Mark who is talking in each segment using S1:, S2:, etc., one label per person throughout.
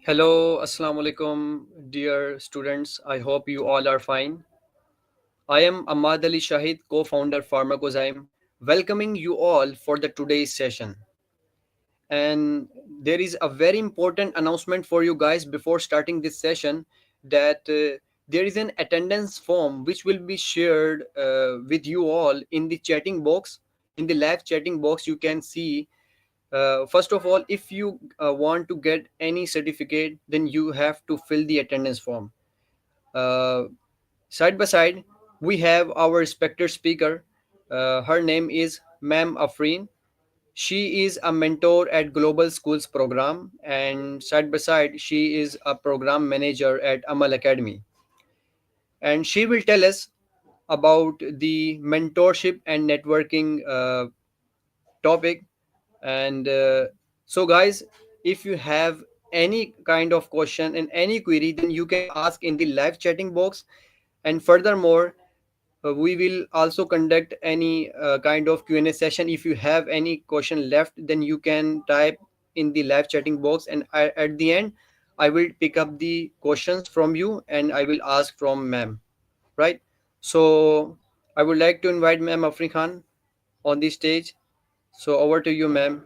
S1: Hello, Assalamu alaikum, dear students. I hope you all are fine. I am Ahmad Ali Shahid, co-founder Pharmacozyme, welcoming you all for the today's session. And there is a very important announcement for you guys before starting this session that there is an attendance form which will be shared with you all in the chatting box. In the live chatting box, you can see first of all, if you want to get any certificate, then you have to fill the attendance form. Uh, Side by side, we have our respected speaker. Her name is Ma'am Afreen. She is a mentor at Global Schools program, and side by side, she is a program manager at Amal Academy. And she will tell us about the mentorship and networking topic. And so, guys, if you have any kind of question and any query, then you can ask in the live chatting box. And furthermore, we will also conduct any kind of Q&A session. If you have any question left, then you can type in the live chatting box, and at the end I will pick up the questions from you and I will ask from ma'am, right? So I would like to invite ma'am Afri Khan on the stage. So over to you, ma'am.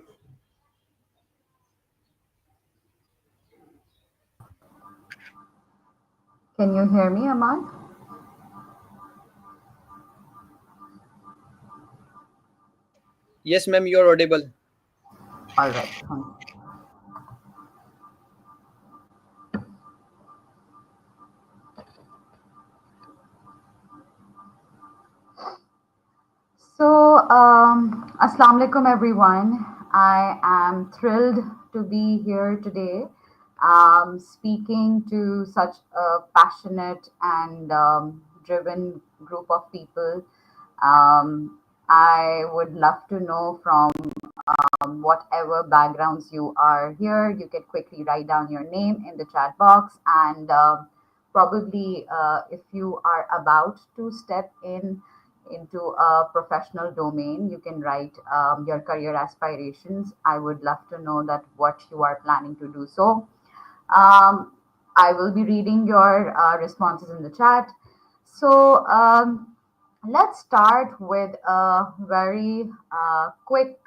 S2: Can you hear me, Amal?
S1: Yes, ma'am, you are audible.
S2: All right. Assalamu alaikum, everyone. I am thrilled to be here today, speaking to such a passionate and driven group of people. I would love to know from whatever backgrounds you are here. You can quickly write down your name in the chat box, and probably if you are about to step in into a professional domain, you can write your career aspirations. I would love to know that what you are planning to do. Um, I will be reading your responses in the chat. So let's start with a very quick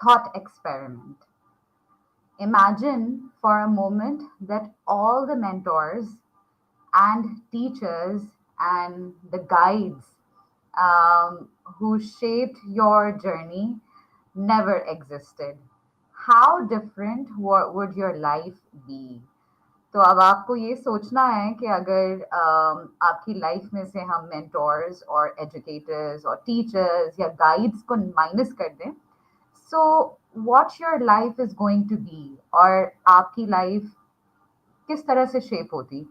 S2: thought experiment. Imagine for a moment that all the mentors and teachers and the guides who shaped your journey never existed. How different would your life be? तो अब आपको ये सोचना है कि अगर आपकी life में से हम मेंटोर्स और एजुकेटर्स और टीचर्स या गाइड्स को माइनस कर दें, so what your life is going to be, और आपकी लाइफ किस तरह से शेप होती.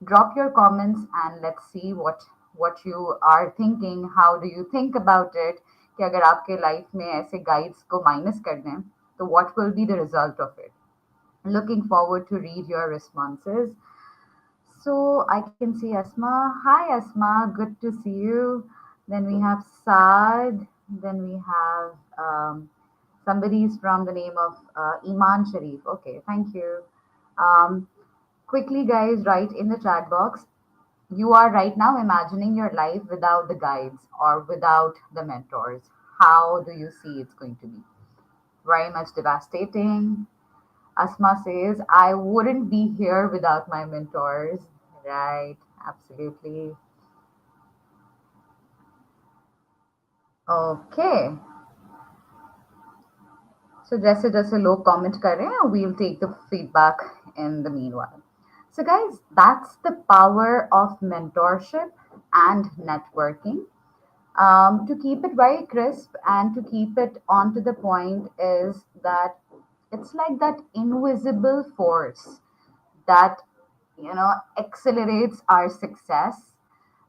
S2: Drop your comments and let's see what you are thinking. How do you think about it? कि अगर आपके लाइफ में ऐसे गाइड्स को माइनस कर दें, तो what will be the result of it? Looking forward to read your responses. So I can see Asma. Hi Asma, good to see you. Then we have Saad. Then we have somebody's from the name of Iman Sharif. Okay, thank you. Um, Quickly, guys, write in the chat box. You are right now imagining your life without the guides or without the mentors. How do you see it's going to be? Very much devastating. Asma says, I wouldn't be here without my mentors. Right, absolutely. Okay. So जैसे जैसे लोग comment कर रहे हैं, we'll take the feedback in the meanwhile. So guys, that's the power of mentorship and networking. To keep it very crisp and to keep it on to the point is that it's like that invisible force that accelerates our success.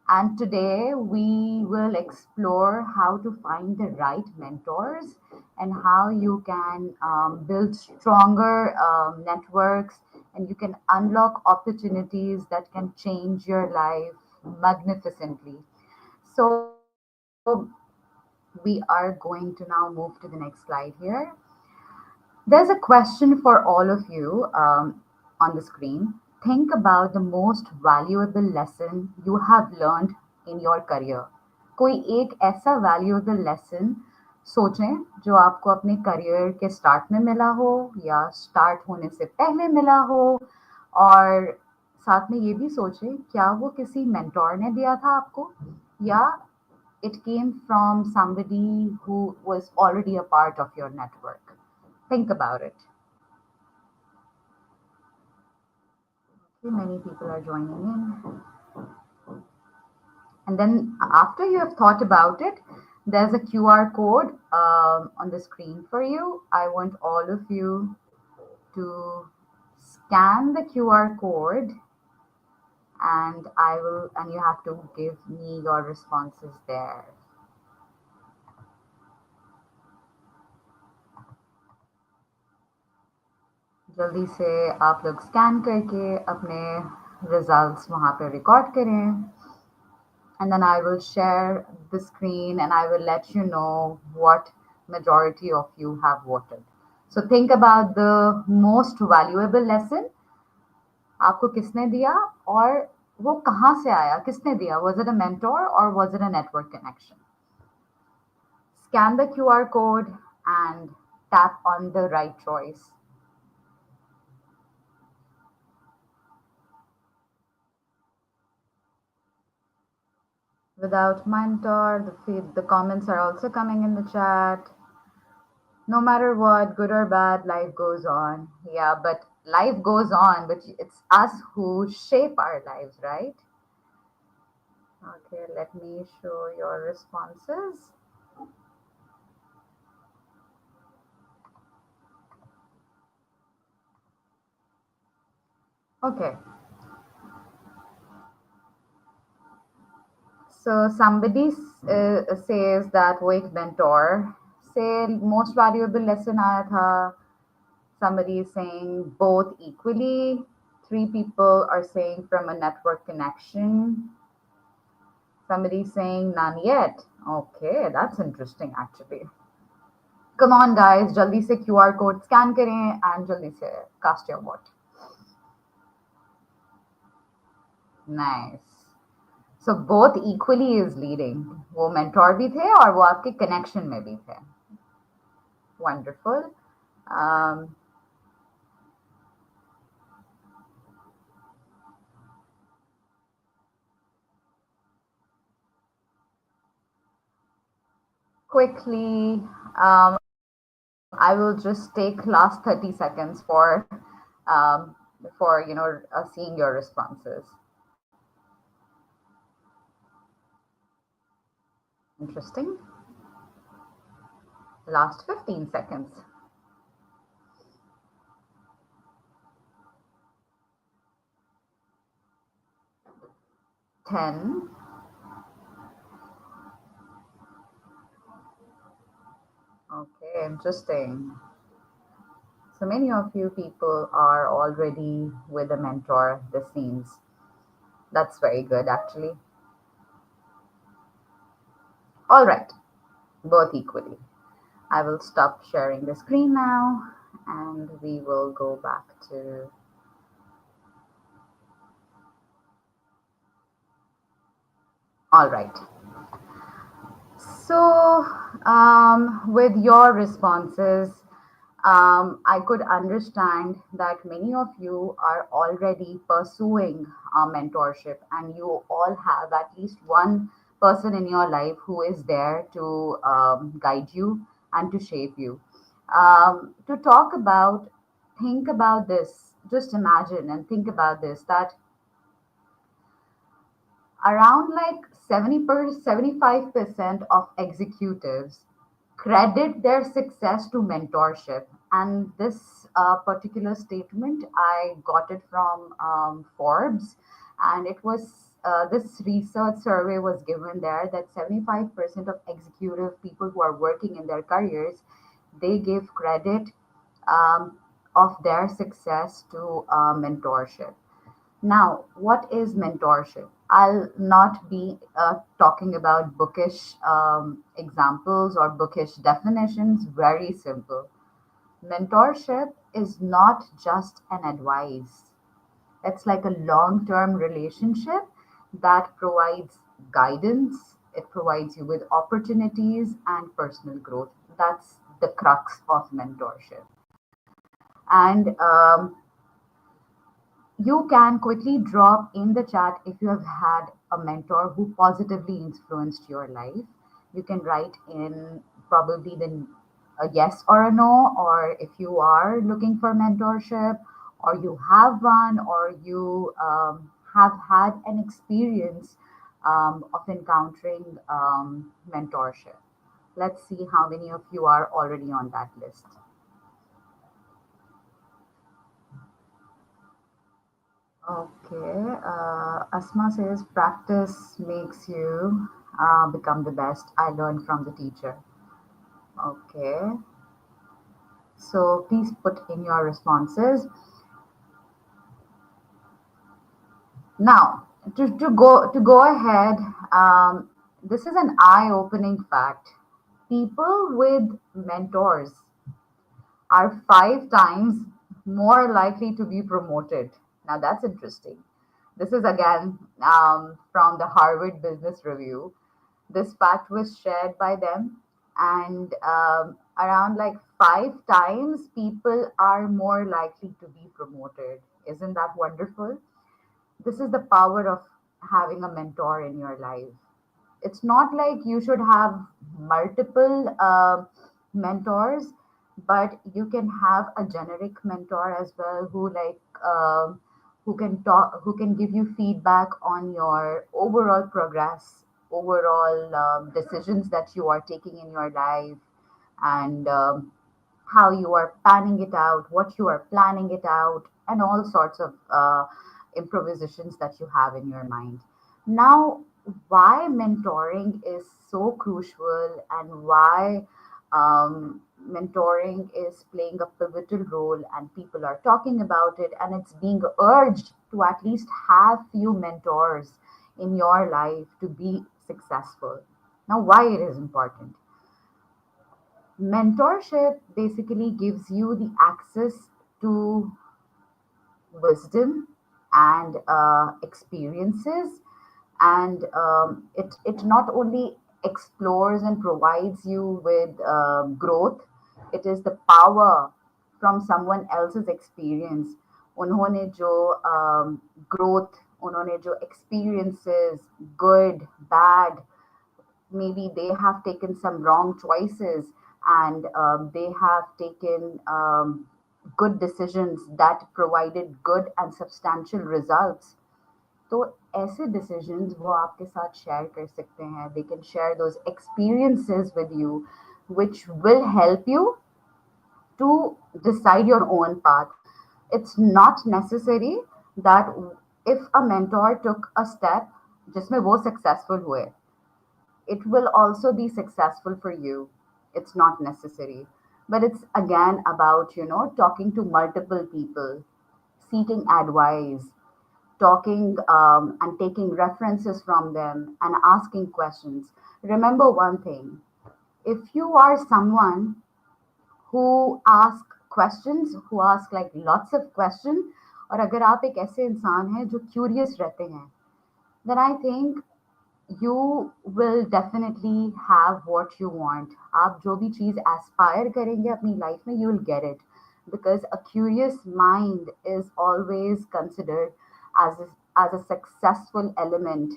S2: And today we will explore how to find the right mentors and how you can build stronger networks, and you can unlock opportunities that can change your life magnificently. So we are going to now move to the next slide here. There's a question for all of you on on the screen, think about the most valuable lesson you have learned in your career. कोई एक ऐसा valuable lesson सोचें जो आपको अपने career के start में मिला हो या स्टार्ट होने से पहले मिला हो, और साथ में ये भी सोचें क्या वो किसी मेंटोर ने दिया था आपको, या it came from somebody who was already a part of your network. Think about it. Many people are joining in. And then after you have thought about it, there's a QR code on the screen for you. I want all of you to scan the QR code, and you have to give me your responses there. जल्दी से आप लोग scan करके अपने results वहाँ पे record करें, and then I will share the screen and I will let you know what majority of you have voted. So think about the most valuable lesson आपको किसने दिया, और वो कहाँ से आया, किसने दिया, was it a mentor or was it a network connection? Scan the QR code and tap on the right choice. Without mentor, the comments are also coming in the chat. No matter what, good or bad, life goes on. Yeah, but life goes on, but it's us who shape our lives, right? Okay, let me show your responses. Okay. So somebody says that वो एक mentor से most valuable lesson आया था. Somebody is saying both equally. 3 people are saying from a network connection. Somebody is saying none yet. Okay, that's interesting actually. Come on guys, जल्दी से QR code scan करें and जल्दी से cast your vote. Nice. So both equally is leading. वो mentor भी थे और वो आपके connection में भी थे. Wonderful. Quickly, I will just take last 30 seconds for seeing your responses. Interesting. Last 15 seconds. 10. Okay, interesting. So many of you people are already with a mentor, this seems. That's very good, actually. All right, both equally. I will stop sharing the screen now and we will go back to. All right. So, with your responses, I could understand that many of you are already pursuing mentorship, and you all have at least one person in your life who is there to guide you and to shape you. To talk about, think about this, just imagine and think about this, that around like 75% of executives credit their success to mentorship. And this particular statement, I got it from Forbes, and it was this research survey was given there that 75% of executive people who are working in their careers, they give credit um, of their success to mentorship. Now, what is mentorship? I'll not be talking about bookish examples or bookish definitions. Very simple. Mentorship is not just an advice. It's like a long term relationship that provides guidance, it provides you with opportunities and personal growth. That's the crux of mentorship. And you can quickly drop in the chat if you have had a mentor who positively influenced your life. You can write in probably a yes or a no, or if you are looking for mentorship, or you have one, or you have had an experience of encountering mentorship. Let's see how many of you are already on that list. Okay, Asma says practice makes you become the best. I learned from the teacher. Okay, so please put in your responses. Now, to go ahead, this is an eye-opening fact. People with mentors are 5 times more likely to be promoted. Now, that's interesting. This is again from the Harvard Business Review. This fact was shared by them, and around like 5 times people are more likely to be promoted. Isn't that wonderful? This is the power of having a mentor in your life. It's not like you should have multiple mentors, but you can have a generic mentor as well who who can give you feedback on your overall progress, overall decisions that you are taking in your life, and how you are panning it out, what you are planning it out, and all sorts of improvisations that you have in your mind. Now, why mentoring is so crucial, and why mentoring is playing a pivotal role, and people are talking about it, and it's being urged to at least have few mentors in your life to be successful. Now, why it is important? Mentorship basically gives you the access to wisdom and experiences, and it not only explores and provides you with growth. It is the power from someone else's experience. उन्होंने जो growth, उन्होंने जो experiences, good, bad, maybe they have taken some wrong choices, and they have taken good decisions that provided good and substantial results. तो ऐसे decisions वो आपके साथ share कर सकते हैं. They can share those experiences with you, which will help you to decide your own path. It's not necessary that if a mentor took a step जिसमें वो successful हुए, it will also be successful for you. It's not necessary. But it's again about, talking to multiple people, seeking advice, talking and taking references from them, and asking questions. Remember one thing: if you are someone who ask questions, who ask like lots of questions, और अगर आप एक ऐसे इंसान हैं जो curious रहते हैं, then I think you will definitely have what you want. आप जो भी चीज़ aspire करेंगे अपनी life में, you will get it, because a curious mind is always considered as as a successful element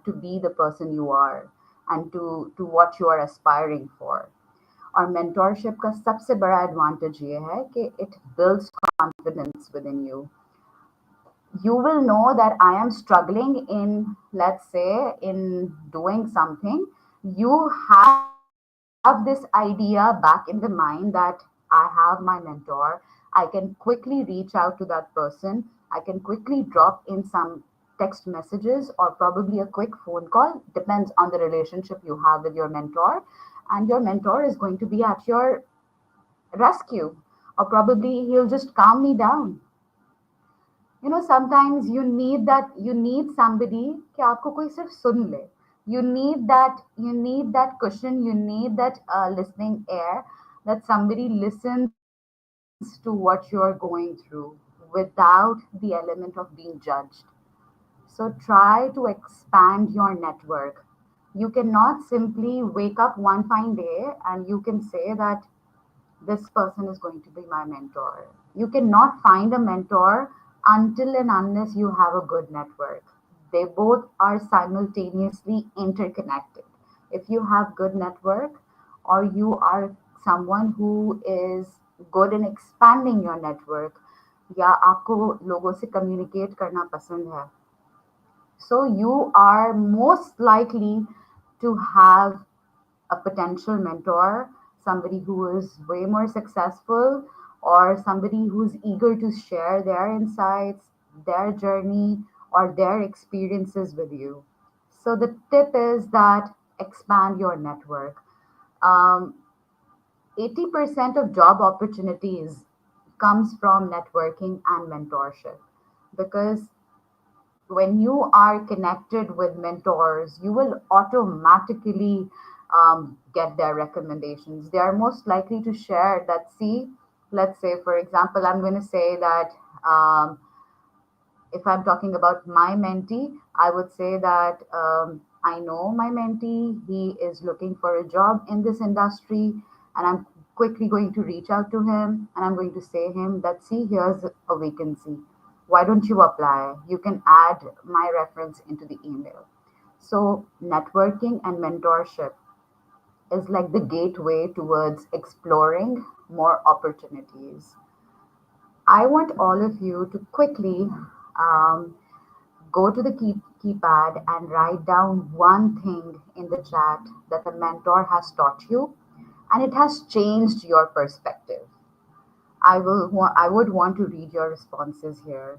S2: to be the person you are, and to what you are aspiring for. और mentorship का सबसे बड़ा advantage ये है कि it builds confidence within you. You will know that I am struggling in, let's say, in doing something. You have this idea back in the mind that I have my mentor. I can quickly reach out to that person. I can quickly drop in some text messages or probably a quick phone call, depends on the relationship you have with your mentor. And your mentor is going to be at your rescue, or probably he'll just calm me down. Sometimes you need somebody कि आपको कोई सिर्फ सुन ले. You need that cushion, you need that listening air, that somebody listens to what you're going through, without the element of being judged. So try to expand your network. You cannot simply wake up one fine day and you can say that this person is going to be my mentor. You cannot find a mentor until and unless you have a good network. They both are simultaneously interconnected. If you have good network or you are someone who is good in expanding your network या आपको लोगों से communicate करना पसंद है, so you are most likely to have a potential mentor, somebody who is way more successful, or somebody who's eager to share their insights, their journey, or their experiences with you. So the tip is that expand your network. Um, 80% of job opportunities comes from networking and mentorship because when you are connected with mentors, you will automatically get their recommendations. They are most likely to share that. See, let's say, for example, I'm going to say that if I'm talking about my mentee, I would say that I know my mentee, he is looking for a job in this industry, and I'm quickly going to reach out to him and I'm going to say him that see, here's a vacancy. Why don't you apply? You can add my reference into the email. So networking and mentorship is like the gateway towards exploring more opportunities. I want all of you to quickly um, go to the keypad and write down one thing in the chat that a mentor has taught you and it has changed your perspective. I would want to read your responses here.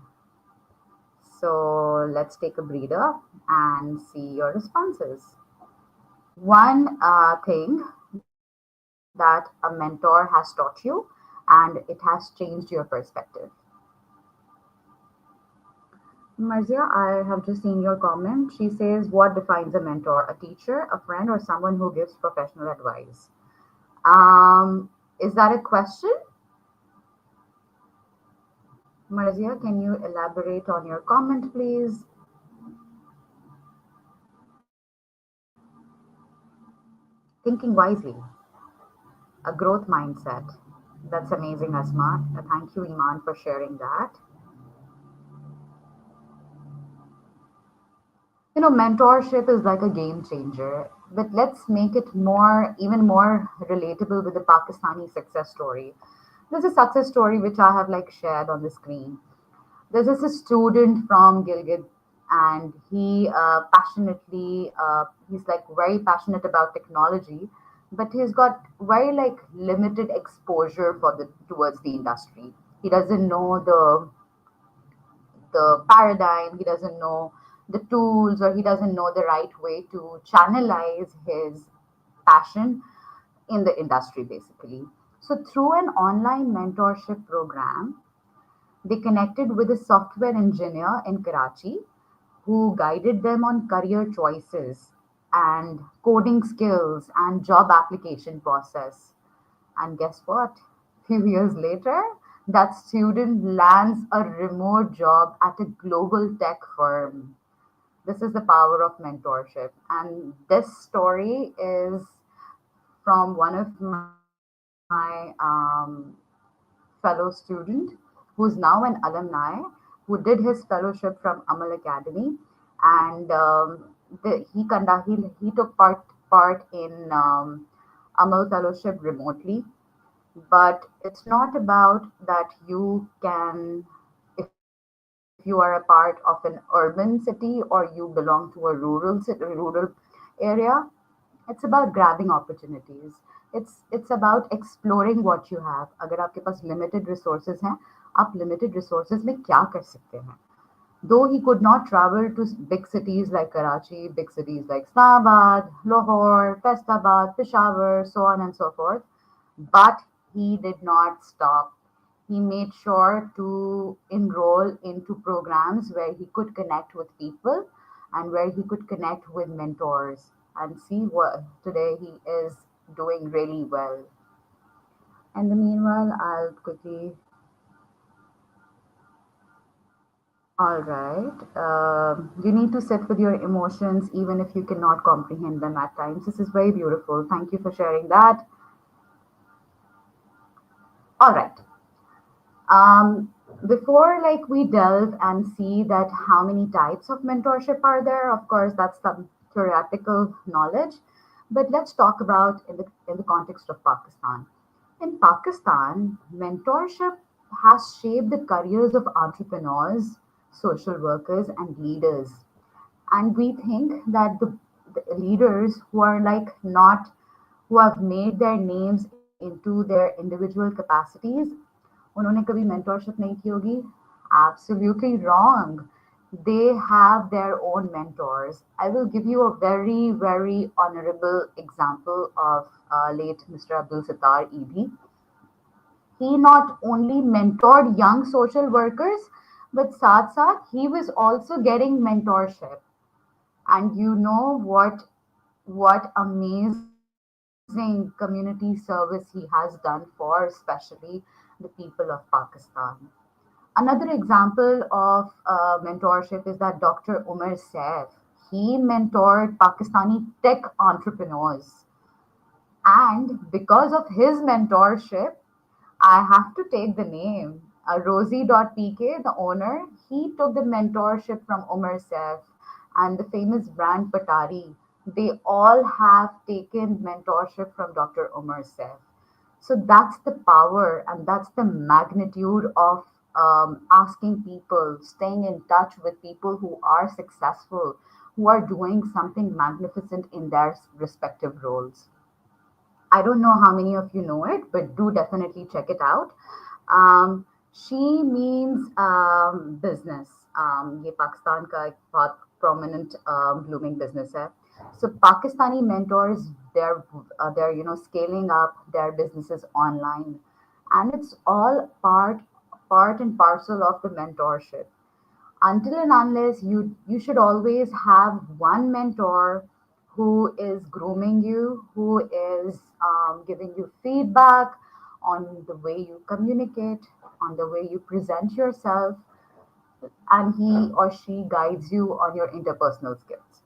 S2: So let's take a breather and see your responses. One thing that a mentor has taught you and it has changed your perspective. Marzia, I have just seen your comment. She says, what defines a mentor? A teacher, a friend, or someone who gives professional advice? Is that a question? Marzia, can you elaborate on your comment, please? Thinking wisely, a growth mindset. That's amazing, Asma. Thank you, Iman, for sharing that. You know, mentorship is like a game changer, but let's make it more, even more relatable with the Pakistani success story. There's a success story which I have like shared on the screen. There's just a student from Gilgit, and he's like very passionate about technology, but he's got very like limited exposure for the towards the industry. He doesn't know the paradigm, he doesn't know the tools, or he doesn't know the right way to channelize his passion in the industry basically. So through an online mentorship program, they connected with a software engineer in Karachi who guided them on career choices and coding skills and job application process. And guess what? Few years later, that student lands a remote job at a global tech firm. This is the power of mentorship. And this story is from one of my fellow student who's now an alumni who did his fellowship from Amal Academy, and he took part in Amal fellowship remotely. But it's not about that you can, if you are a part of an urban city or you belong to a rural area, it's about grabbing opportunities. It's about exploring what you have. अगर आपके पास limited resources हैं, आप limited resources में क्या कर सकते हैं? Though he could not travel to big cities like Karachi, big cities like Islamabad, Lahore, Faistabad, Peshawar, so on and so forth, but he did not stop. He made sure to enroll into programs where he could connect with people and where he could connect with mentors and see what today he is doing really well. In the meanwhile, I'll quickly All right. You need to sit with your emotions even if you cannot comprehend them at times. This is very beautiful. Thank you for sharing that. All right. Um, Before like we delve and see that how many types of mentorship are there, of course that's some theoretical knowledge, but let's talk about in the context of Pakistan. In Pakistan, mentorship has shaped the careers of entrepreneurs, social workers, and leaders. And we think that the leaders who are like not who have made their names into their individual capacities उन्होंने कभी mentorship नहीं की होगी. Absolutely wrong. They have their own mentors. I will give you a very, very honorable example of late Mr. Abdul Sattar EB. He not only mentored young social workers, but साथ साथ he was also getting mentorship. And you know what amazing community service he has done for especially the people of Pakistan. Another example of mentorship is that Dr. Umar Saif. He mentored Pakistani tech entrepreneurs. And because of his mentorship, I have to take the name. Rosie.pk, the owner, he took the mentorship from Umar Saif and the famous brand Patari. They all have taken mentorship from Dr. Umar Saif. So that's the power and that's the magnitude of asking people, staying in touch with people who are successful, who are doing something magnificent in their respective roles. I don't know how many of you know it, but do definitely check it out. She means business. ये पाकिस्तान का एक बहुत prominent blooming business है. So Pakistani mentors, they're scaling up their businesses online, and it's all part and parcel of the mentorship. Until and unless you should always have one mentor who is grooming you, who is giving you feedback on the way you communicate, on the way you present yourself, and he or she guides you on your interpersonal skills.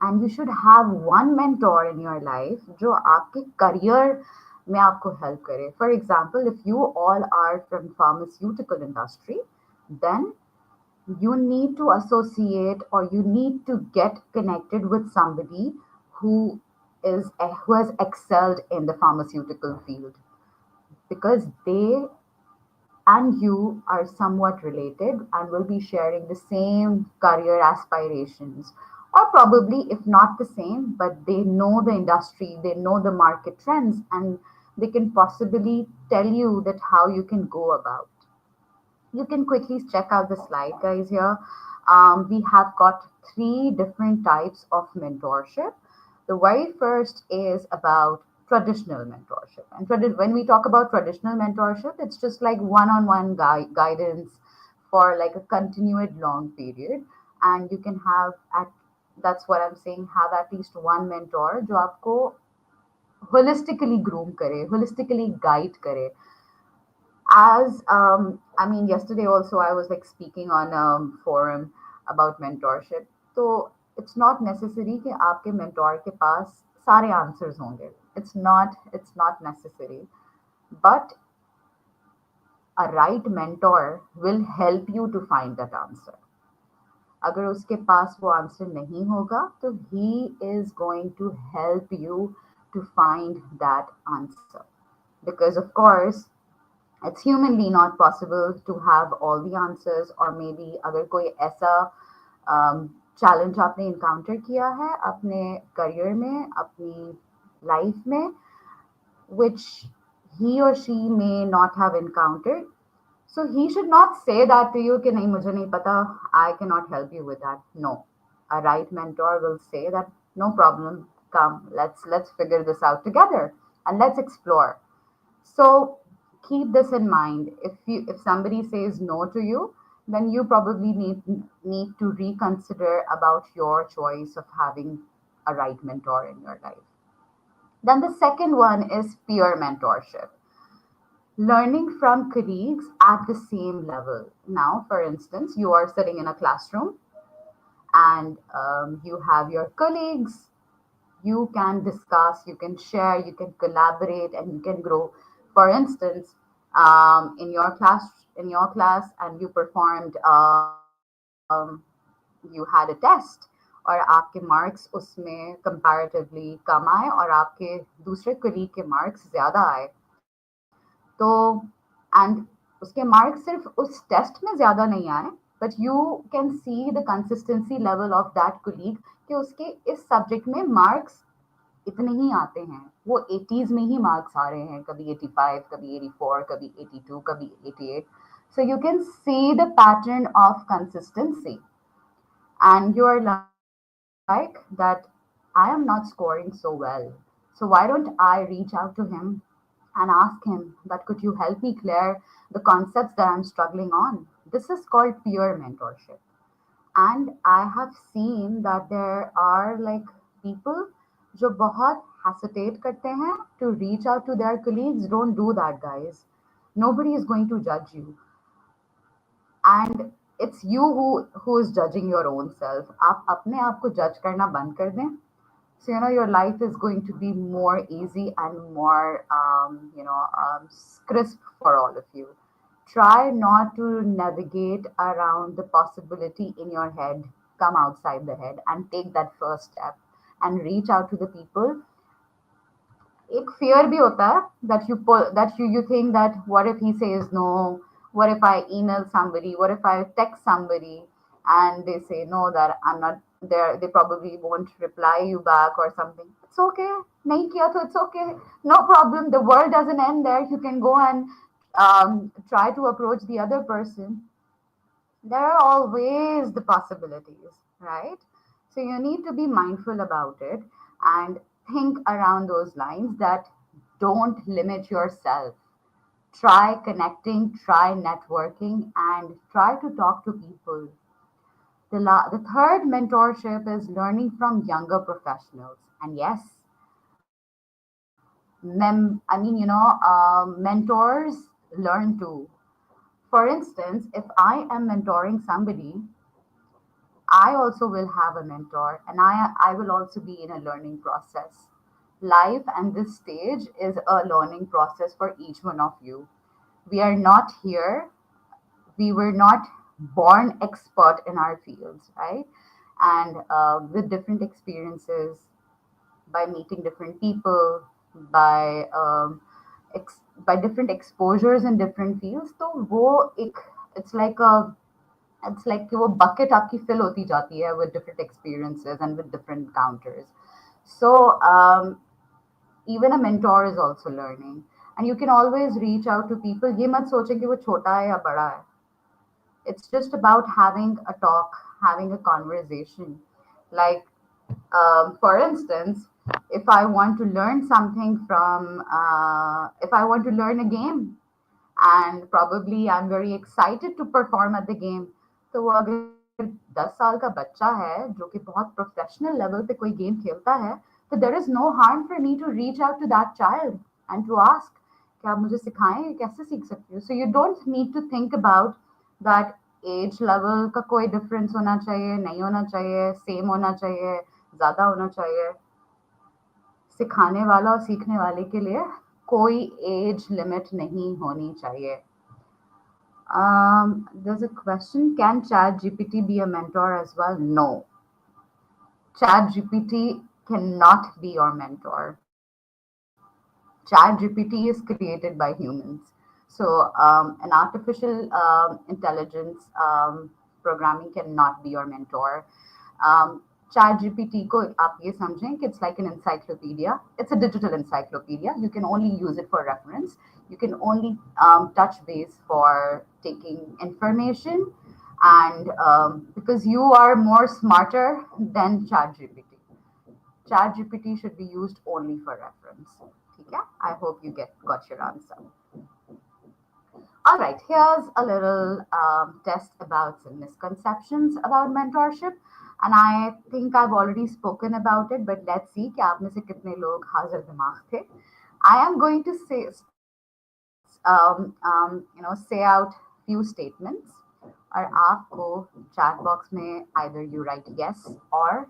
S2: And you should have one mentor in your life जो आपके career में आपको help करे. For example, if you all are from pharmaceutical industry, then you need to associate or you need to get connected with somebody who who has excelled in the pharmaceutical field, because they and you are somewhat related and will be sharing the same career aspirations, or probably if not the same, but they know the industry, they know the market trends, and they can possibly tell you that how you can go about. You can quickly check out the slide, guys. Here we have got three different types of mentorship. The very first is about traditional mentorship, and when we talk about traditional mentorship, it's just like one-on-one guidance for like a continued long period. And you can have at that's what I'm saying, have at least one mentor जो आपको holistically groom करे, holistically guide करे. As I mean, yesterday also I was like speaking on a forum about mentorship. So it's not necessary कि आपके mentor के पास सारे answers होंगे. It's not necessary, but a right mentor will help you to find that answer. अगर उसके पास वो answer नहीं होगा तो he is going to help you to find that answer, because of course it's humanly not possible to have all the answers. Or maybe अगर कोई ऐसा challenge आपने इनकाउंटर किया है अपने करियर में, अपनी लाइफ में, which he or she may not have encountered, so he should not say that to you कि नहीं मुझे नहीं पता, I cannot help you with that. No, a right mentor will say that no problem, come, let's figure this out together and let's explore. So keep this in mind. If somebody says no to you, then you probably need to reconsider about your choice of having a right mentor in your life. Then the second one is peer mentorship. Learning from colleagues at the same level. Now, for instance, you are sitting in a classroom and you have your colleagues. You can discuss, you can share, you can collaborate, and you can grow. For instance, in your class, and you performed, you had a test, और आपके marks उसमें comparatively कम आए और आपके दूसरे colleague के marks ज़्यादा आए, तो एंड उसके मार्क्स सिर्फ उस टेस्ट में ज़्यादा नहीं आए, but you can see the consistency level of that colleague कि उसके इस सब्जेक्ट में मार्क्स इतने ही आते हैं, वो 80s में ही मार्क्स आ रहे हैं, कभी 85, कभी 84, कभी 82, कभी 88. So you can see the pattern of consistency, and you are like that, I am not scoring so well, so why don't I reach out to him and ask him that could you help me clear the concepts that I'm struggling on. This is called peer mentorship. And I have seen that there are like people जो बहुत hesitate करते हैं to reach out to their colleagues. Don't do that, guys. Nobody is going to judge you, and it's you who is judging your own self. आप अपने आप को judge करना बंद कर दें. So your life is going to be more easy and more crisp for all of you. Try not to navigate around the possibility in your head. Come outside the head and take that first step and reach out to the people. एक fear भी होता है that you think that what if he says no, what if I email somebody, what if I text somebody and they say no, that I'm not there, they probably won't reply you back or something. It's okay, nahi kiya to it's okay, no problem, the world doesn't end there. You can go and try to approach the other person. There are always the possibilities, right? So you need to be mindful about it and think around those lines that don't limit yourself. Try connecting, try networking, and try to talk to people. The third mentorship is learning from younger professionals. And yes, mentors learn too. For instance, if I am mentoring somebody, I also will have a mentor, and I will also be in a learning process. Life and this stage is a learning process for each one of you. We are not here, we were not born expert in our fields, right? And with different experiences, by meeting different people, by different exposures in different fields, तो वो एक it's like a it's like कि वो bucket आपकी fill होती जाती है with different experiences and with different encounters. So even a mentor is also learning, and you can always reach out to people. ये मत सोचें कि वो छोटा है या बड़ा है. It's just about having a talk, having a conversation. Like, for instance, if I want to learn something from, if I want to learn a game, and probably I'm very excited to perform at the game. तो वो अगर 10 साल का बच्चा है जो कि बहुत प्रोफेशनल लेवल पे कोई गेम खेलता है, तो there is no harm for me to reach out to that child and to ask कि आप मुझे सिखाएं कैसे सीख सकती हो. So you don't need to think about that age level का कोई डिफरेंस होना चाहिए, नहीं होना चाहिए, सेम होना चाहिए, ज़्यादा होना चाहिए. सिखाने वाला और सीखने वाले के लिए कोई एज लिमिट नहीं होनी चाहिए. There's a question: can Chat GPT be a mentor as well? No, Chat GPT cannot be your mentor. Chat GPT is created by humans. So, an artificial intelligence programming cannot be your mentor. Chat GPT को आप ये समझें कि it's like an encyclopedia. It's a digital encyclopedia. You can only use it for reference. You can only touch base for taking information, and because you are more smarter than Chat GPT. Chat GPT should be used only for reference. Okay? I hope you got your answer. All right, here's a little test about some misconceptions about mentorship. And I think I've already spoken about it, but let's see कि आप में से कितने लोग हाजिर दिमाग थे. I am going to say start say out few statements और आपको chat box में either you write yes or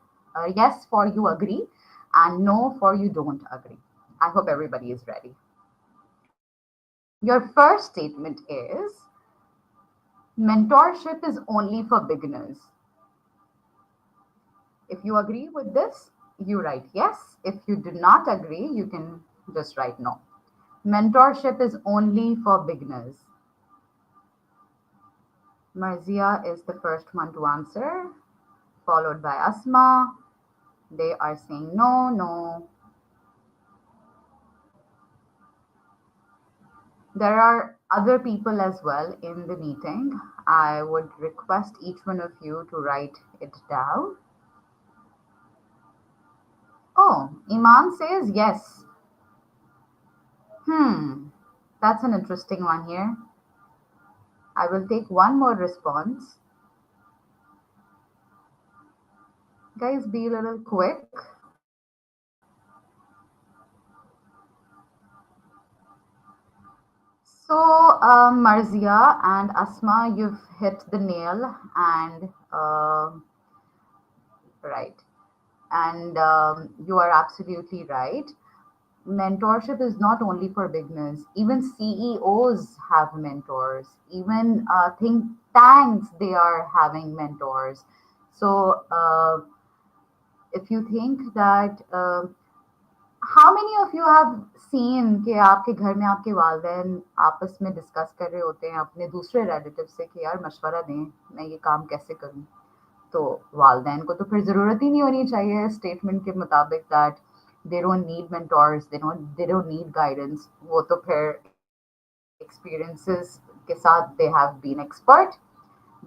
S2: yes for you agree and no for you don't agree. I hope everybody is ready. Your first statement is mentorship is only for beginners. If you agree with this, you write yes. If you do not agree, you can just write no. Mentorship is only for beginners. Marzia is the first one to answer, followed by Asma. They are saying no, no. There are other people as well in the meeting. I would request each one of you to write it down. Oh, Iman says yes. Hmm, that's an interesting one here. I will take one more response. Guys, be a little quick. So, Marzia and Asma, you've hit the nail, and right, and you are absolutely right. Mentorship is not only for beginners. Even CEOs have mentors. Even think tanks, they are having mentors. So, if you think that how many of you have seen कि आपके घर में आपके वालिदैन आपस में discuss कर रहे होते हैं अपने दूसरे रिलेटिव से कि यार मशवरा दें मैं ये काम कैसे करूं, तो वालिदैन को तो फिर ज़रूरत ही नहीं होनी चाहिए स्टेटमेंट के मुताबिक that they don't need mentors, they don't need guidance, वो तो फिर experiences के साथ they have been expert.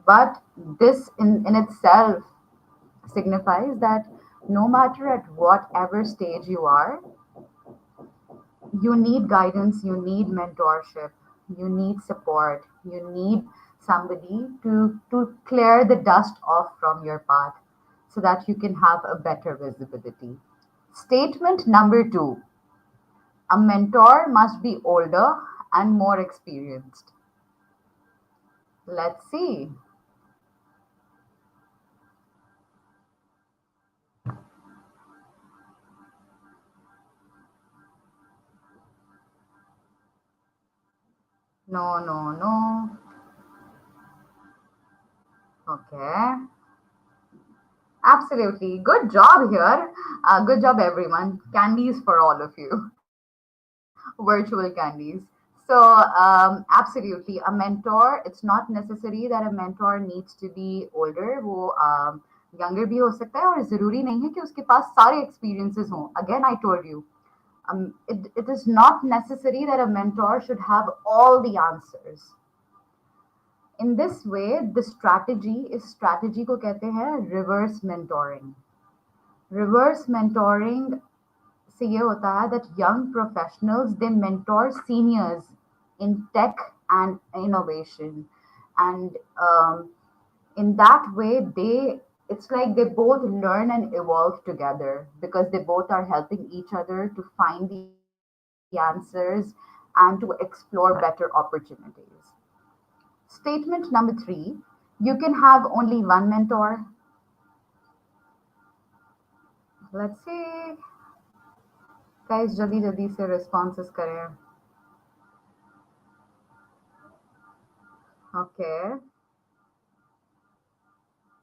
S2: But this in itself signifies that no matter at whatever stage you are, you need guidance, you need mentorship, you need support, you need somebody to clear the dust off from your path so that you can have a better visibility. Statement number two, a mentor must be older and more experienced. Let's see. No, no, no. Okay. Absolutely. Good job here. Good job, everyone. Candies for all of you. Virtual candies. So, absolutely, a mentor, it's not necessary that a mentor needs to be older. वो younger भी हो सकता है और ज़रूरी नहीं है कि उसके पास सारे experiences हों. Again, I told you, it is not necessary that a mentor should have all the answers. In this way, the strategy is strategy को कहते हैं reverse mentoring. Reverse mentoring से ये होता है that young professionals they mentor seniors in tech and innovation, and in that way they it's like they both learn and evolve together because they both are helping each other to find the answers and to explore better opportunities. Statement number three, you can have only one mentor. Let's see. Guys, जल्दी जल्दी से responses करें. Okay.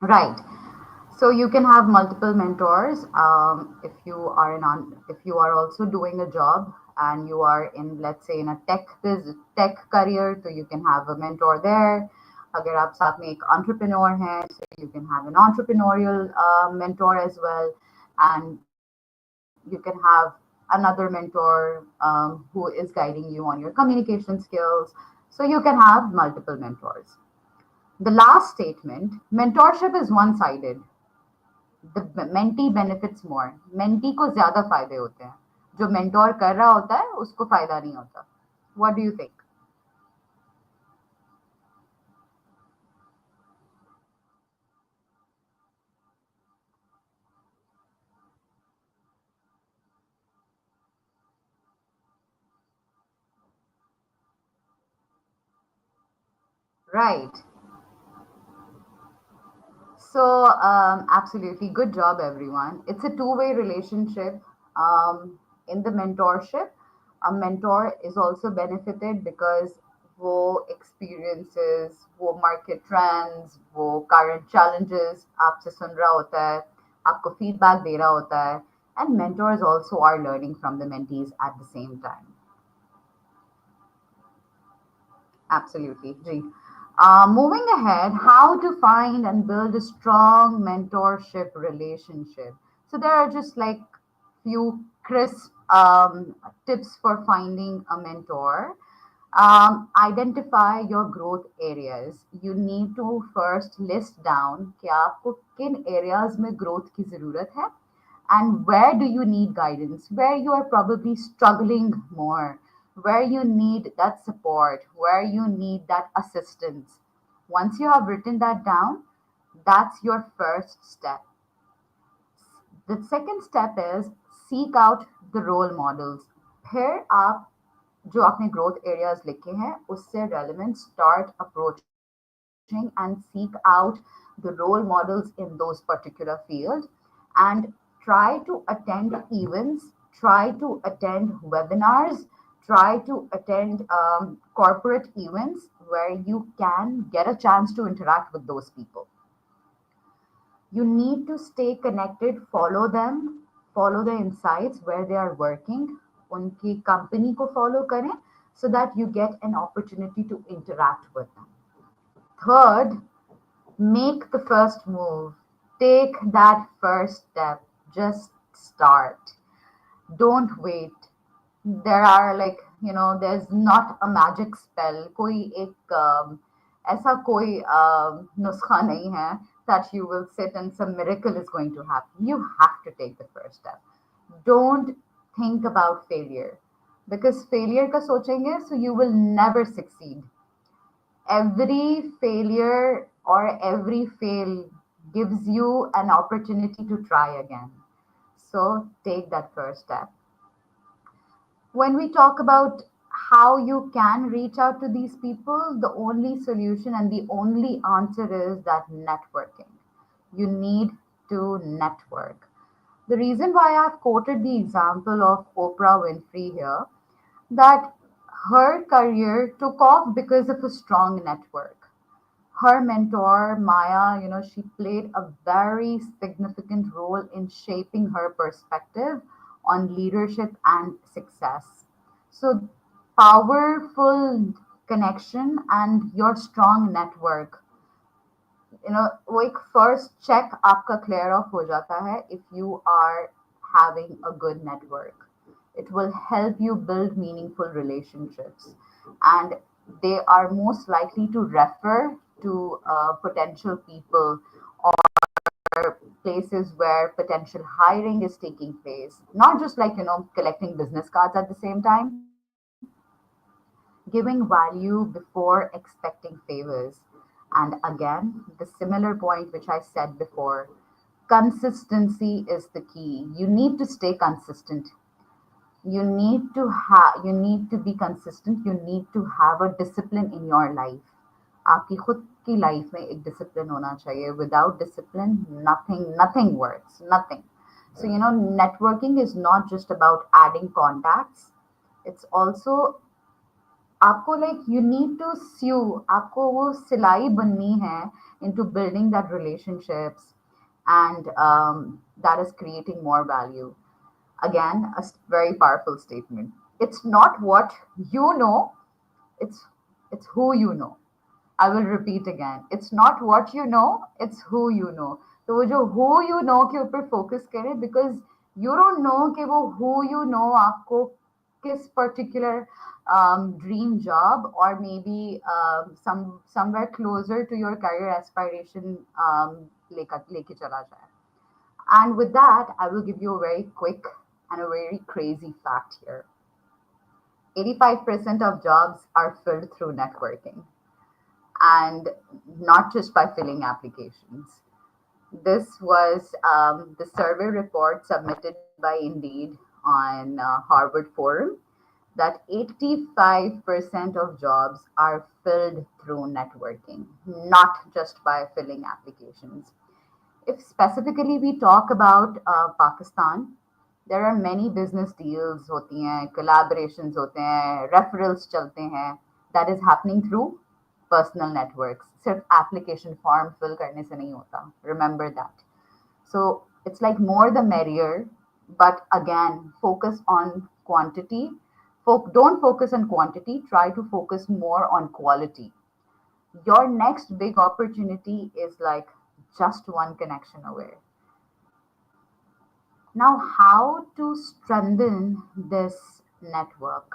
S2: Right. So you can have multiple mentors if you are if you are also doing a job and you are in, let's say, in a tech career, so you can have a mentor there. अगर आप साथ में एक entrepreneur हैं, so you can have an entrepreneurial mentor as well, and you can have another mentor who is guiding you on your communication skills. So you can have multiple mentors. The last statement, mentorship is one-sided. The mentee benefits more. Mentee को ज़्यादा फायदे होते हैं. जो mentor कर रहा होता है, उसको फायदा नहीं होता. What do you think? Right. So, absolutely good job, everyone. It's a two-way relationship. In the mentorship, a mentor is also benefited because वो experiences, वो market trends, वो current challenges आपसे सुन रहा होता है, आपको feedback दे रहा होता है, and mentors also are learning from the mentees at the same time. Absolutely. Ji. Moving ahead, how to find and build a strong mentorship relationship. So there are just like few crisp tips for finding a mentor. Identify your growth areas. You need to first list down कि आपको किन areas में growth की ज़रूरत है and where do you need guidance, where you are probably struggling more, where you need that support, where you need that assistance. Once you have written that down, that's your first step. The second step is seek out the role models. फिर आप जो आपने growth areas लिखे हैं उससे relevant start approaching and seek out the role models in those particular field and try to attend events, try to attend webinars, try to attend corporate events where you can get a chance to interact with those people. You need to stay connected, follow them, follow the insights where they are working, उनकी company को follow करें so that you get an opportunity to interact with them. Third, make the first move. Take that first step. Just start. Don't wait. There are like, there's not a magic spell. कोई एक ऐसा कोई नुस्खा नहीं है that you will sit and some miracle is going to happen. You have to take the first step. Don't think about failure because failure का सोचेंगे so you will never succeed. Every failure or every fail gives you an opportunity to try again. So take that first step. When we talk about how you can reach out to these people, the only solution and the only answer is that networking. You need to network. The reason why I've quoted the example of Oprah Winfrey here, that her career took off because of a strong network. Her mentor, Maya, she played a very significant role in shaping her perspective on leadership and success. So, powerful connection and your strong network, वो एक first check आपका clear off हो जाता है if you are having a good network. It will help you build meaningful relationships, and they are most likely to refer to potential people or places where potential hiring is taking place. Not just like collecting business cards at the same time, giving value before expecting favors. And again, the similar point which I said before, consistency is the key. You need to stay consistent. You need to be consistent. You need to have a discipline in your life. आपकी खुद की life में एक discipline होना चाहिए. Without discipline, nothing works. Nothing. So networking is not just about adding contacts. It's also आपको like you need to sew, आपको वो सिलाई बननी है into building that relationships, and that is creating more value. Again, very powerful statement. It's not what you know, it's it's who you know. I will repeat again. It's not what you know, it's who you know. तो वो जो who you know के ऊपर focus करें because you don't know कि वो who you know आपको किस particular dream job or maybe somewhere closer to your career aspiration लेके चला जाए. And with that, I will give you a very quick and a very crazy fact here. 85% of jobs are filled through networking and not just by filling applications. This was the survey report submitted by Indeed on Harvard Forum. that 85% of jobs are filled through networking, not just by filling applications. If specifically we talk about Pakistan, there are many business deals होती हैं, collaborations होते हैं, referrals चलते हैं. That is happening through personal networks. सिर्फ application form fill करने से नहीं होता. Remember that. So it's like more the merrier, but again, focus on quantity. Don't focus on quantity, try to focus more on quality. Your next big opportunity is like just one connection away. Now, how to strengthen this network?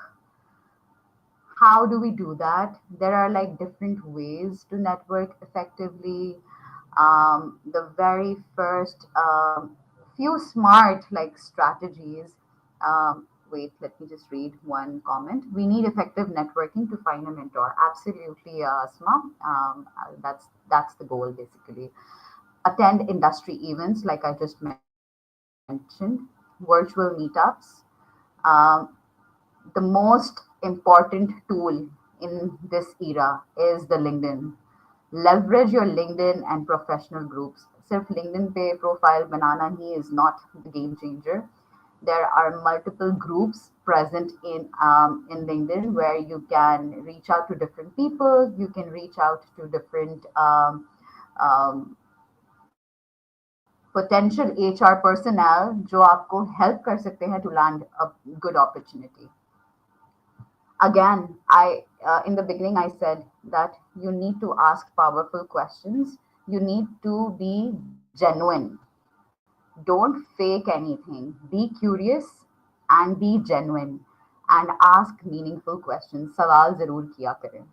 S2: How do we do that? There are like different ways to network effectively. The very first few smart like strategies. Wait, let me just read one comment. We need effective networking to find a mentor. Absolutely, Asma. That's the goal basically. Attend industry events like I just mentioned, virtual meetups. Um, the most important tool in this era is the LinkedIn. Leverage your LinkedIn and professional groups. Sirf LinkedIn pe profile banana he is not the game changer. There are multiple groups present in LinkedIn where you can reach out to different people. You can reach out to different um, potential HR personnel जो आपको help कर सकते हैं to land a good opportunity. Again, I in the beginning I said that you need to ask powerful questions. You need to be genuine. Don't fake anything. Be curious and be genuine and ask meaningful questions. सवाल जरूर किया करें.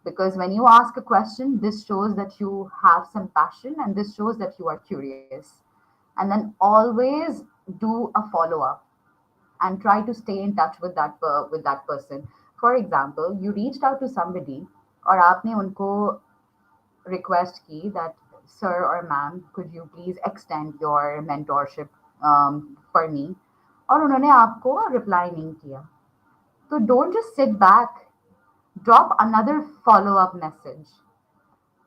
S2: Because when you ask a question, this shows that you have some passion and this shows that you are curious. And then always do a follow up and try to stay in touch with that person. For example, you reached out to somebody और आपने उनको request की that sir or ma'am could you please extend your mentorship for me और उन्होंने आपको reply नहीं किया. So don't just sit back, drop another follow up message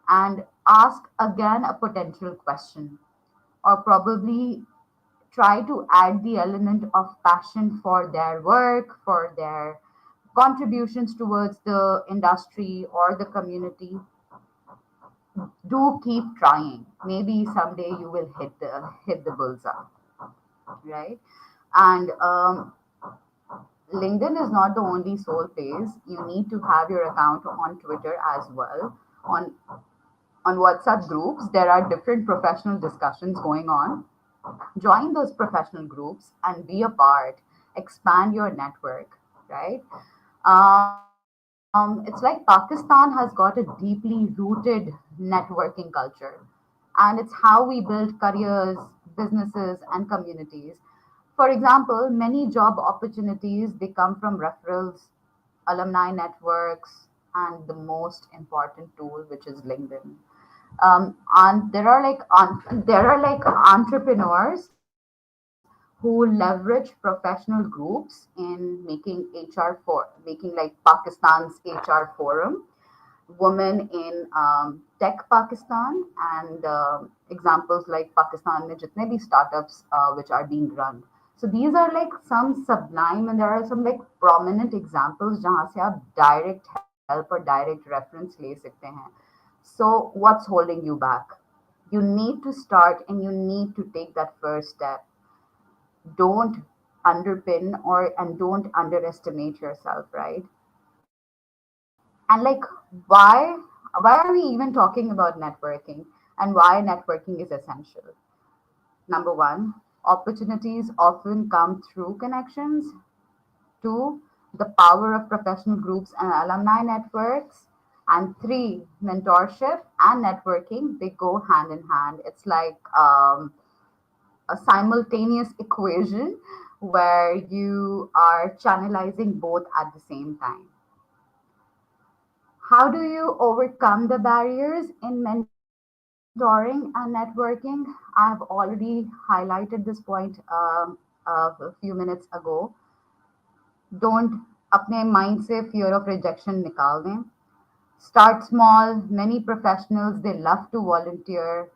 S2: and ask again a potential question, or probably try to add the element of passion for their work, for their contributions towards the industry or the community. Do keep trying. Maybe someday you will hit the bullseye, right? And LinkedIn is not the only sole place. You need to have your account on Twitter as well. On WhatsApp groups, there are different professional discussions going on. Join those professional groups and be a part, expand your network, right? It's like Pakistan has got a deeply rooted networking culture, and it's how we build careers, businesses, and communities. For example, many job opportunities they come from referrals, alumni networks, and the most important tool, which is LinkedIn. And there are like entrepreneurs who leverage professional groups in making HR for making like Pakistan's HR forum, women in tech Pakistan, and examples like Pakistan में जितने भी startups which are being run. So these are like some sublime and there are some like prominent examples जहाँ से आप direct help or direct reference ले सकते हैं. So what's holding you back? You need to start and you need to take that first step. Don't underpin or and don't underestimate yourself, right? And like why are we even talking about networking and why networking is essential? Number one, opportunities often come through connections. Two, the power of professional groups and alumni networks. And three, mentorship and networking, they go hand in hand. It's like a simultaneous equation where you are channelizing both at the same time. How do you overcome the barriers in mentoring and networking? I've already highlighted this point a few minutes ago. Don't अपने mind से fear of rejection निकाल दें. Start small. Many professionals, they love to volunteer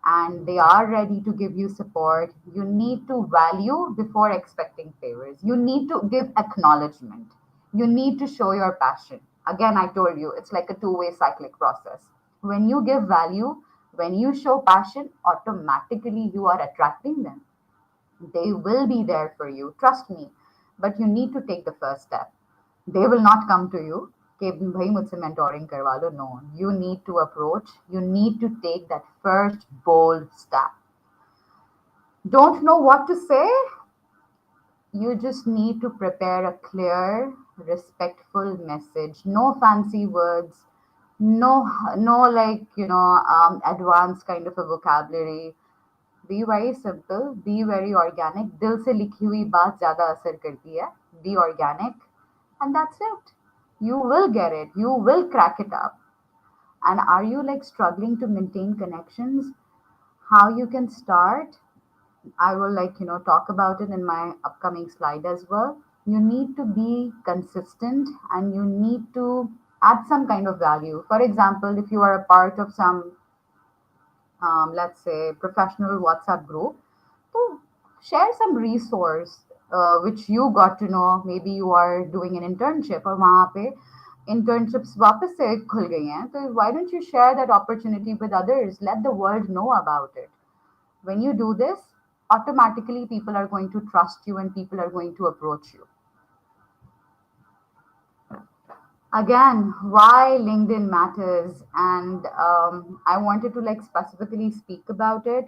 S2: and they are ready to give you support. You need to value before expecting favors. You need to give acknowledgement. You need to show your passion. Again, I told you, it's like a two-way cyclic process. When you give value, when you show passion, automatically you are attracting them. They will be there for you, trust me. But you need to take the first step. They will not come to you कि भाई मुझसे mentoring करवा लो. No, you need to approach. You need to take that first bold step. Don't know what to say? You just need to prepare a clear, respectful message. No fancy words. No, like advanced kind of a vocabulary. Be very simple. Be very organic. दिल से लिखी हुई बात ज़्यादा असर करती है. Be organic, and that's it. You will get it. You will crack it up. And are you like struggling to maintain connections? How you can start? I will talk about it in my upcoming slide as well. You need to be consistent and you need to add some kind of value. For example, if you are a part of some let's say professional WhatsApp group, so share some resource which you got to know. Maybe you are doing an internship और वहाँ पे internships वापस से खुल गई हैं. So why don't you share that opportunity with others? Let the world know about it. When you do this, automatically people are going to trust you and people are going to approach you. Again, why LinkedIn matters, and I wanted to like specifically speak about it.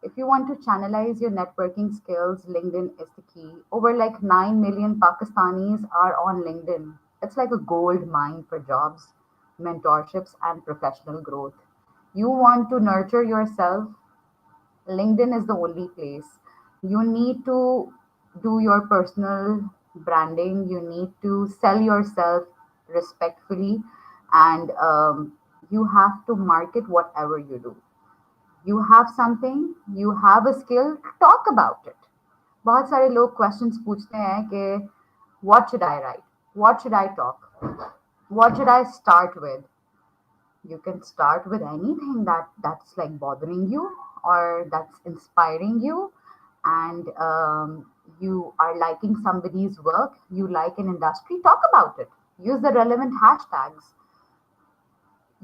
S2: If you want to channelize your networking skills, LinkedIn is the key. Over like 9 million Pakistanis are on LinkedIn. It's like a gold mine for jobs, mentorships, and professional growth. You want to nurture yourself, LinkedIn is the only place. You need to do your personal branding. You need to sell yourself respectfully, and you have to market whatever you do. You have something, you have a skill, talk about it. बहुत सारे लोग questions पूछते हैं कि what should I write? What should I talk? What should I start with? You can start with anything that's like bothering you or that's inspiring you, and you are liking somebody's work, you like an industry, talk about it. Use the relevant hashtags.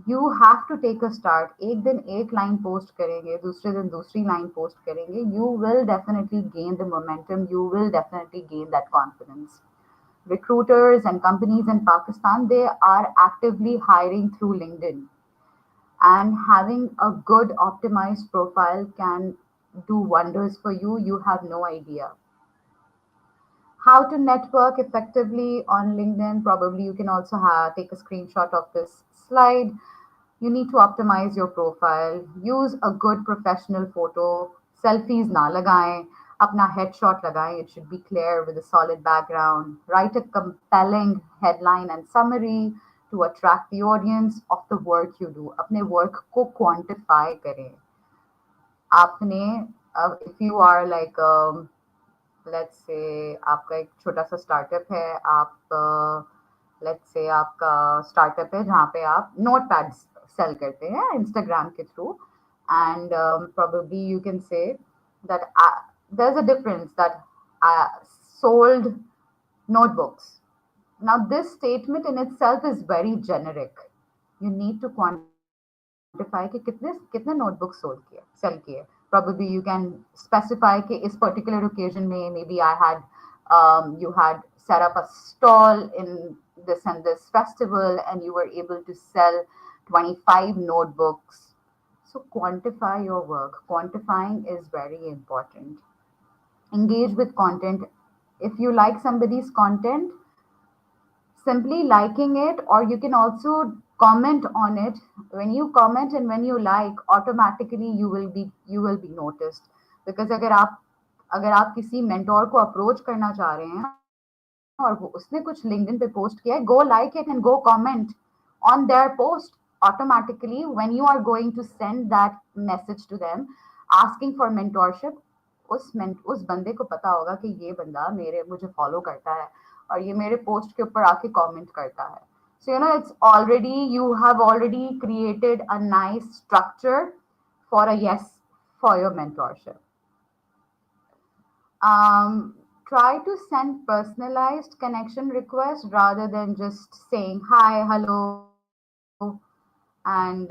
S2: You have to take a start. एक दिन एक line post करेंगे, दूसरे दिन दूसरी line post करेंगे, you will definitely gain the momentum, you will definitely gain that confidence. Recruiters and companies in Pakistan, they are actively hiring through LinkedIn, and having a good optimized profile can do wonders for you. You have no idea. How to network effectively on LinkedIn? Probably you can also take a screenshot of this slide. You need to optimize your profile. Use a good professional photo. Selfies na lagaएं. अपना headshot लगाएं. It should be clear with a solid background. Write a compelling headline and summary to attract the audience of the work you do. अपने work को quantify करें. आपने if you are like let's say आपका एक छोटा सा startup है, आप लेट्स से आपका स्टार्टअप है जहाँ पे आप नोट पैड्स सेल करते हैं इंस्टाग्राम के through, and probably you can say that there's a difference that sold notebooks. Now this statement in itself is very generic. You need to quantify कि कितने कितने notebooks sold किए, sell किए. Probably you can specify कि इस particular occasion में maybe you had set up a stall in this and this festival and you were able to sell 25 notebooks. So quantify your work. Quantifying is very important. Engage with content. If you like somebody's content, simply liking it, or you can also comment on it. When you comment and when you like, automatically you will be noticed. Because अगर आप किसी mentor को approach करना चाह रहे हैं और उसने कुछ LinkedIn पे post किया है, go like it and go comment on their post. Automatically when you are going to send that message to them asking for mentorship, उस बंदे को पता होगा कि ये बंदा मेरे मुझे फॉलो करता है और ये मेरे पोस्ट के ऊपर आके कमेंट करता है. So you know, it's already, you have already created a nice structure for a yes for your mentorship. Try to send personalized connection requests rather than just saying hi, hello, and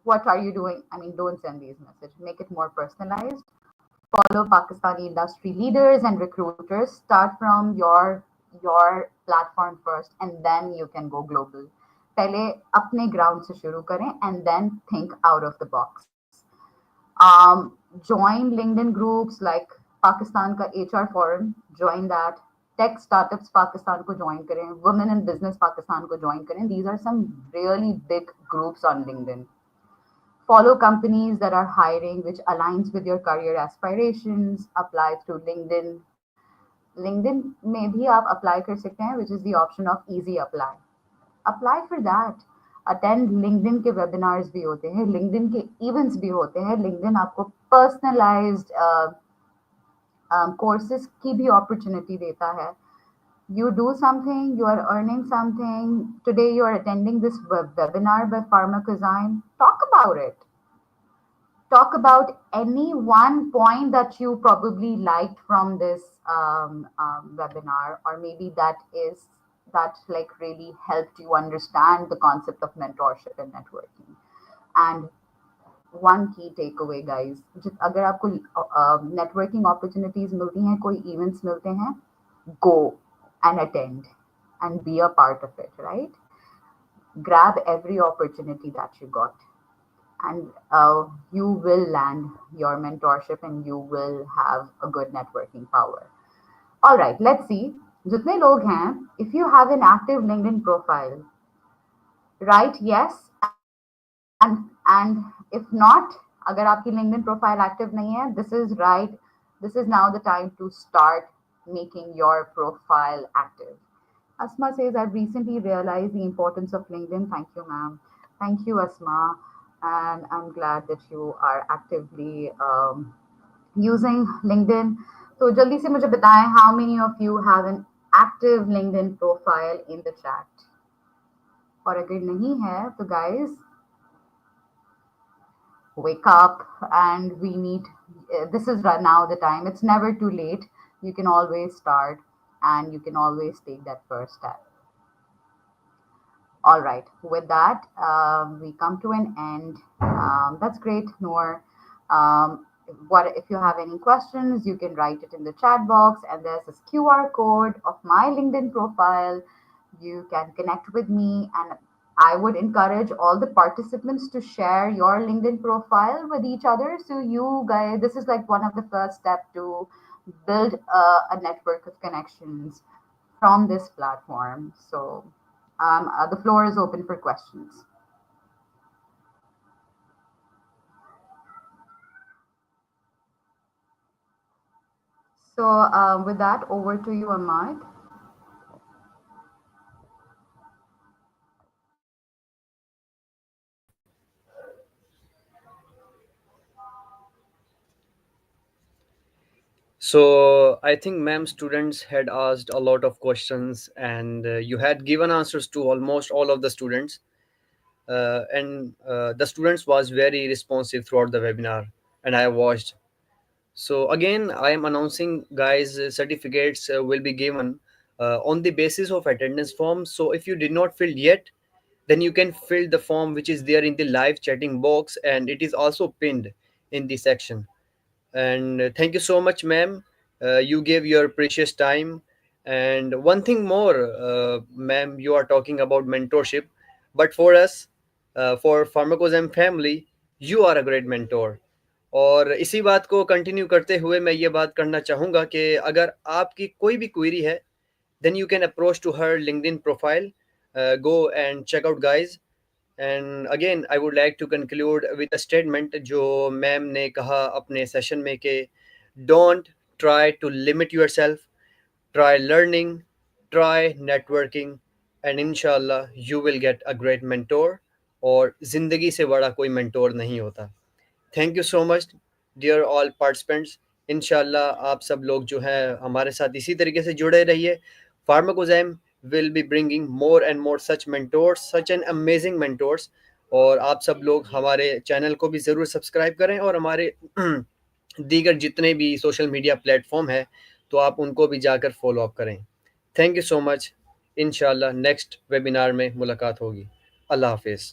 S2: what are you doing. I mean, don't send these messages, make it more personalized. Follow Pakistani industry leaders and recruiters. Start from your platform first, and then you can go global. पहले अपने ground से शुरू करें, and then think out of the box. Join LinkedIn groups like Pakistan का HR forum. Join that. Tech startups Pakistan को join करें. Women in business Pakistan को join करें. These are some really big groups on LinkedIn. Follow companies that are hiring, which aligns with your career aspirations. Apply through LinkedIn. LinkedIn में भी आप apply कर सकते हैं, which is the option of easy apply. Apply for that. Attend LinkedIn के webinars भी होते हैं, LinkedIn के events भी होते हैं. LinkedIn आपको personalized courses की भी opportunity देता है. You do something, you are earning something. Today you are attending this webinar by Pharmacozyme. Talk about it. Talk about any one point that you probably liked from this webinar, or maybe that like really helped you understand the concept of mentorship and networking. And one key takeaway, guys, अगर आपको networking opportunities मिलती हैं, कोई events मिलते हैं, go and attend and be a part of it, right? Grab every opportunity that you got, and you will land your mentorship and you will have a good networking power. All right, let's see. जितने लोग हैं, if you have an active LinkedIn profile, write yes, and if not, अगर आपकी LinkedIn profile active नहीं है, this is right. This is now the time to start making your profile active. Asma says, I've recently realized the importance of LinkedIn. Thank you, ma'am. Thank you, Asma. And I'm glad that you are actively using LinkedIn. So, jaldi se mujhe bataएं, how many of you have an active LinkedIn profile in the chat? और अगर नहीं है, तो guys, wake up, and we need, this is right now the time. It's never too late. You can always start, and you can always take that first step. All right, with that, we come to an end. That's great, Noor. What if you have any questions, you can write it in the chat box, and there's this QR code of my LinkedIn profile. You can connect with me, and I would encourage all the participants to share your LinkedIn profile with each other. So you guys, this is like one of the first step to build a network of connections from this platform. So the floor is open for questions. So with that, over to you, Ahmad.
S1: So I think, ma'am, students had asked a lot of questions, and you had given answers to almost all of the students. And the students was very responsive throughout the webinar, and I watched. So again, I am announcing, guys, certificates will be given on the basis of attendance form. So if you did not fill yet, then you can fill the form which is there in the live chatting box, and it is also pinned in the section. And thank you so much, ma'am. You gave your precious time. And one thing more, ma'am, you are talking about mentorship, but for us, for Pharmacozyme family, you are a great mentor. और इसी बात को continue करते हुए मैं ये बात करना चाहूँगा कि अगर आपकी कोई भी क्वेरी है, then you can approach to her LinkedIn profile. Go and check out, guys. And again I would like to conclude with a statement जो मैम ने कहा अपने सेशन में कि don't try to limit yourself, try learning, try networking, and इंशाल्लाह you will get a great mentor. और ज़िंदगी से बड़ा कोई मेंटोर नहीं होता. Thank you so much dear all participants. इंशाल्लाह आप सब लोग जो है हमारे साथ इसी तरीके से जुड़े रहिए. Pharmacozyme will be bringing more and more such mentors, such an amazing mentors. और आप सब लोग हमारे चैनल को भी ज़रूर सब्सक्राइब करें और हमारे दीगर जितने भी सोशल मीडिया प्लेटफॉर्म है तो आप उनको भी जाकर फॉलो अप करें। Thank you so much. इंशाल्लाह नेक्स्ट वेबिनार में मुलाकात होगी। अल्लाह हाफिज़।